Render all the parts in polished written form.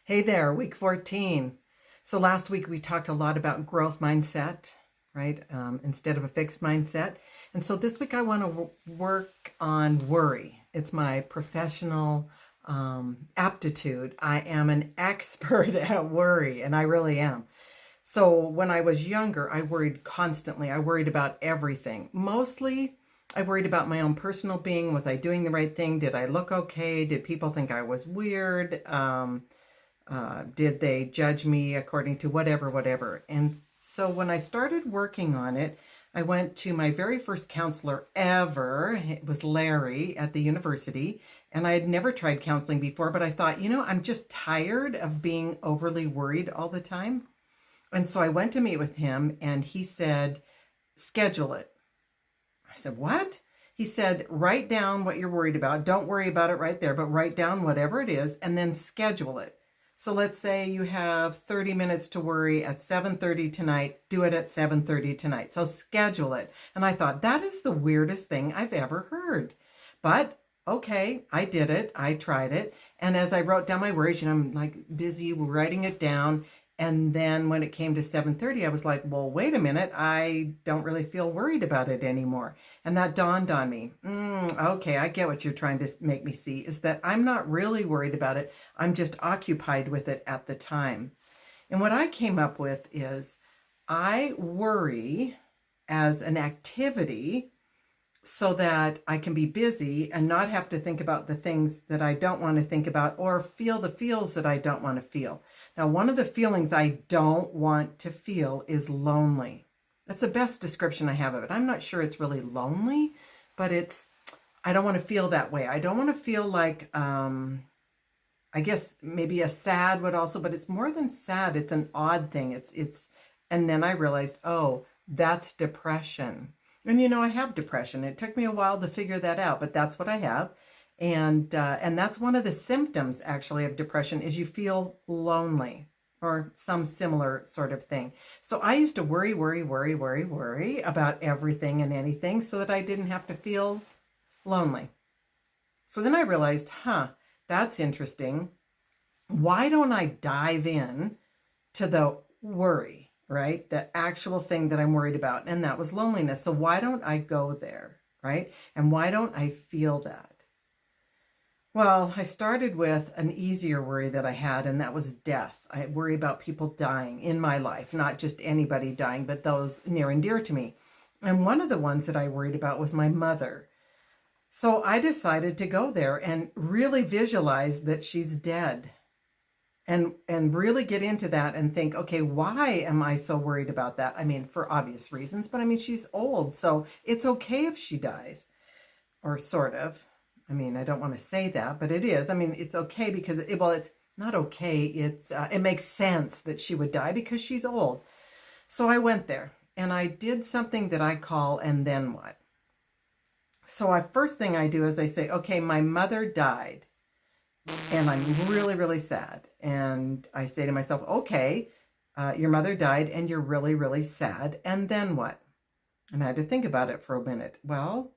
Hey there, week 14. So last week we talked a lot about growth mindset, right? Instead of a fixed mindset. And so this week I want to work on worry. It's my professional aptitude. I am an expert at worry, and I really am. So when I was younger, I worried constantly. I worried about everything. Mostly, I worried about my own personal being. Was I doing the right thing? Did I look okay? Did people think I was weird? Did they judge me according to whatever? And so when I started working on it, I went to my very first counselor ever. It was Larry at the university. And I had never tried counseling before, but I thought, I'm just tired of being overly worried all the time. And so I went to meet with him and he said, schedule it. I said, what? He said, write down what you're worried about. Don't worry about it right there, but write down whatever it is and then schedule it. So let's say you have 30 minutes to worry at 7:30 tonight. Do it at 7:30 tonight. So schedule it. And I thought, that is the weirdest thing I've ever heard. But okay, I did it. I tried it. And as I wrote down my worries, I'm like busy writing it down. And then when it came to 7:30, I was like, well, wait a minute. I don't really feel worried about it anymore. And that dawned on me. Okay, I get what you're trying to make me see, is that I'm not really worried about it. I'm just occupied with it at the time. And what I came up with is I worry as an activity so that I can be busy and not have to think about the things that I don't want to think about or feel the feels that I don't want to feel. Now, one of the feelings I don't want to feel is lonely. That's the best description I have of it. I'm not sure it's really lonely, but I don't want to feel that way. I don't want to feel like, I guess maybe a sad would also, but it's more than sad. It's an odd thing. And then I realized, oh, that's depression. And I have depression. It took me a while to figure that out, but that's what I have. And that's one of the symptoms actually of depression is you feel lonely or some similar sort of thing. So I used to worry about everything and anything so that I didn't have to feel lonely. So then I realized, that's interesting. Why don't I dive in to the worry? Right? The actual thing that I'm worried about. And that was loneliness. So why don't I go there? Right? And why don't I feel that? Well, I started with an easier worry that I had, and that was death. I worry about people dying in my life, not just anybody dying, but those near and dear to me. And one of the ones that I worried about was my mother. So I decided to go there and really visualize that she's dead. And really get into that and think, okay, why am I so worried about that? I mean, for obvious reasons, but I mean, she's old, so it's okay if she dies, or sort of. I mean, I don't want to say that, but it is. I mean, it's okay because, it's not okay. It makes sense that she would die because she's old. So I went there and I did something that I call, and then what? So first thing I do is I say, okay, my mother died. And I'm really, really sad. And I say to myself, okay, your mother died and you're really, really sad. And then what? And I had to think about it for a minute. Well,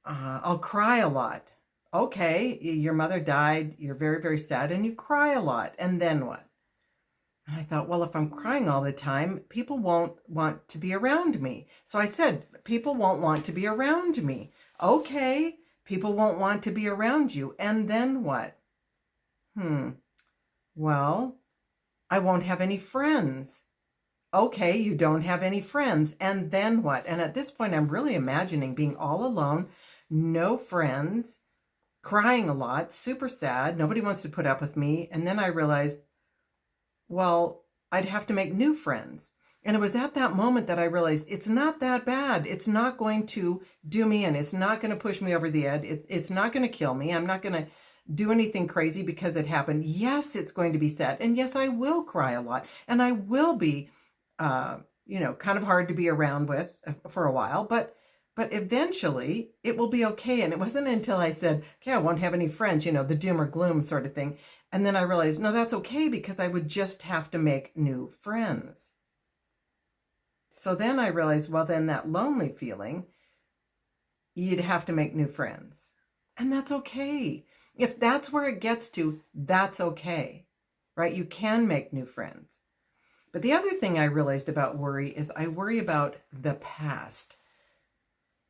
I'll cry a lot. Okay, your mother died. You're very, very sad and you cry a lot. And then what? And I thought, well, if I'm crying all the time, people won't want to be around me. So I said, people won't want to be around me. Okay. People won't want to be around you. And then what? Well, I won't have any friends. Okay, you don't have any friends. And then what? And at this point, I'm really imagining being all alone, no friends, crying a lot, super sad. Nobody wants to put up with me. And then I realized, well, I'd have to make new friends. And it was at that moment that I realized it's not that bad. It's not going to do me in. It's not going to push me over the edge. It's not going to kill me. I'm not going to do anything crazy because it happened. Yes, it's going to be sad. And yes, I will cry a lot. And I will be, kind of hard to be around with for a while. But eventually it will be okay. And it wasn't until I said, okay, I won't have any friends, the doom or gloom sort of thing. And then I realized, no, that's okay because I would just have to make new friends. So then I realized, well, then that lonely feeling, you'd have to make new friends. And that's okay. If that's where it gets to, that's okay, right? You can make new friends. But the other thing I realized about worry is I worry about the past.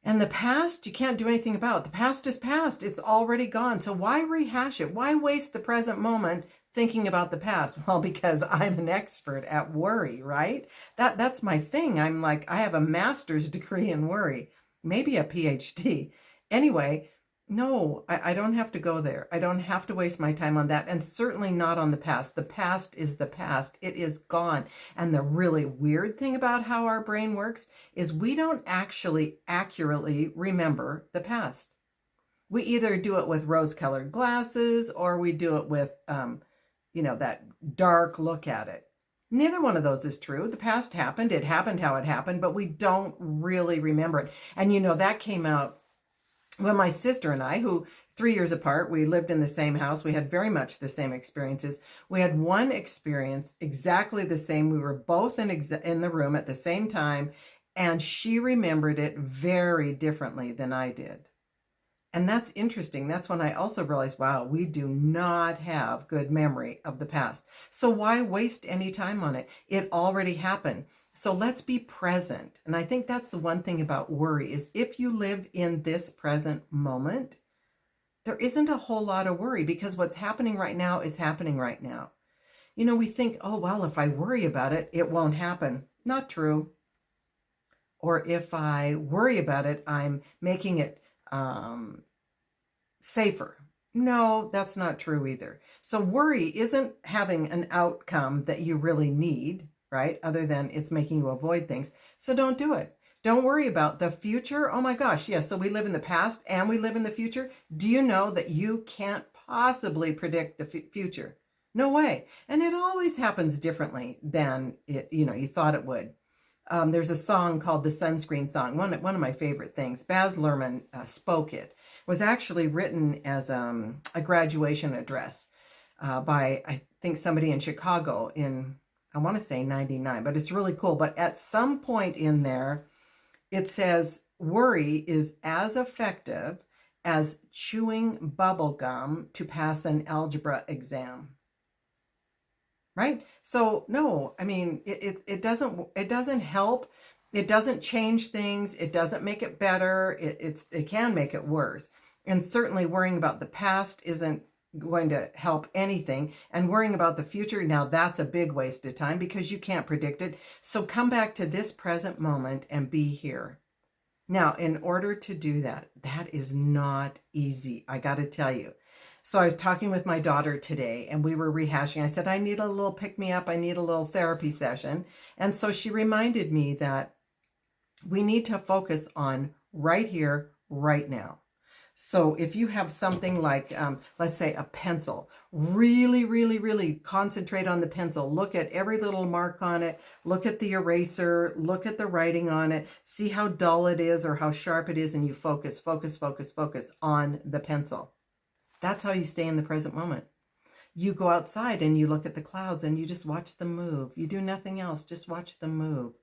And the past, you can't do anything about. The past is past. It's already gone. So why rehash it? Why waste the present moment thinking about the past? Well, because I'm an expert at worry, right? That's my thing. I'm like, I have a master's degree in worry, maybe a PhD. Anyway, no, I don't have to go there. I don't have to waste my time on that, and certainly not on the past. The past is the past. It is gone. And the really weird thing about how our brain works is we don't actually accurately remember the past. We either do it with rose-colored glasses or we do it with, that dark look at it. Neither one of those is true. The past happened. It happened how it happened, but we don't really remember it. And that came out when my sister and I, who 3 years apart, we lived in the same house. We had very much the same experiences. We had one experience exactly the same. We were both in the room at the same time, and she remembered it very differently than I did. And that's interesting. That's when I also realized, wow, we do not have good memory of the past. So why waste any time on it? It already happened. So let's be present. And I think that's the one thing about worry is if you live in this present moment, there isn't a whole lot of worry because what's happening right now is happening right now. We think, oh, well, if I worry about it, it won't happen. Not true. Or if I worry about it, I'm making it safer. No, that's not true either. So worry isn't having an outcome that you really need, right? Other than it's making you avoid things. So don't do it. Don't worry about the future. Oh my gosh, yes. So we live in the past and we live in the future. Do you know that you can't possibly predict the future? No way. And it always happens differently than you thought it would. There's a song called the Sunscreen Song, one of my favorite things. Baz Luhrmann spoke it. It was actually written as a graduation address by, I think, somebody in Chicago in, I want to say 99, but it's really cool. But at some point in there, it says, worry is as effective as chewing bubble gum to pass an algebra exam. Right? So no, I mean, it doesn't help. It doesn't change things. It doesn't make it better. It can make it worse. And certainly worrying about the past isn't going to help anything. And worrying about the future, now that's a big waste of time because you can't predict it. So come back to this present moment and be here. Now, in order to do that, that is not easy. I got to tell you. So I was talking with my daughter today and we were rehashing. I said, I need a little pick-me-up. I need a little therapy session. And so she reminded me that we need to focus on right here, right now. So if you have something like, let's say a pencil, really, really, really concentrate on the pencil. Look at every little mark on it. Look at the eraser. Look at the writing on it. See how dull it is or how sharp it is. And you focus, focus, focus, focus on the pencil. That's how you stay in the present moment. You go outside and you look at the clouds and you just watch them move. You do nothing else, just watch them move.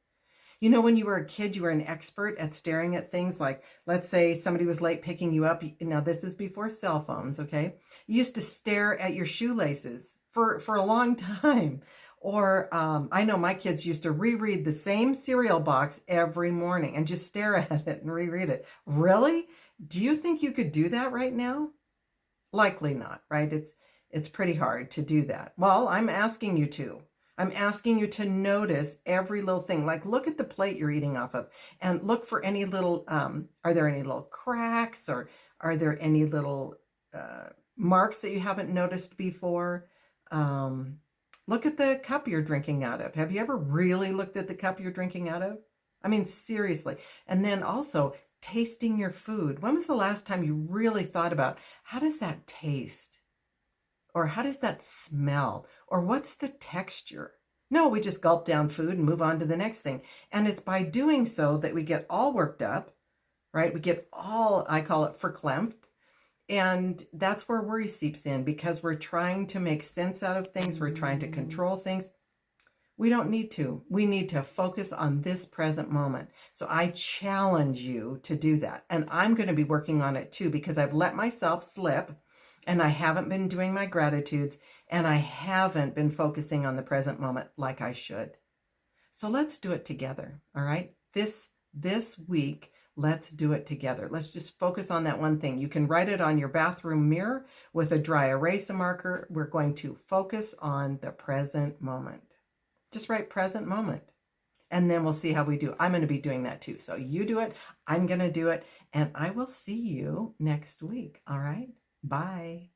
When you were a kid, you were an expert at staring at things like, let's say somebody was late picking you up. Now, this is before cell phones, okay? You used to stare at your shoelaces for a long time. Or I know my kids used to reread the same cereal box every morning and just stare at it and reread it. Really? Do you think you could do that right now? Likely not, right? It's pretty hard to do that. Well, I'm asking you to. I'm asking you to notice every little thing. Like look at the plate you're eating off of and look for any little, are there any little cracks or are there any little marks that you haven't noticed before? Look at the cup you're drinking out of. Have you ever really looked at the cup you're drinking out of? I mean, seriously. And then also, tasting your food. When was the last time you really thought about how does that taste? Or how does that smell? Or what's the texture? No, we just gulp down food and move on to the next thing. And it's by doing so that we get all worked up, right? We get all, I call it verklempt. And that's where worry seeps in because we're trying to make sense out of things. We're trying to control things. We don't need to. We need to focus on this present moment. So I challenge you to do that. And I'm going to be working on it too because I've let myself slip and I haven't been doing my gratitudes, and I haven't been focusing on the present moment like I should. So let's do it together, all right? This week, let's do it together. Let's just focus on that one thing. You can write it on your bathroom mirror with a dry erase marker. We're going to focus on the present moment. Just write present moment. And then we'll see how we do. I'm going to be doing that too. So you do it, I'm going to do it, and I will see you next week. All right? Bye.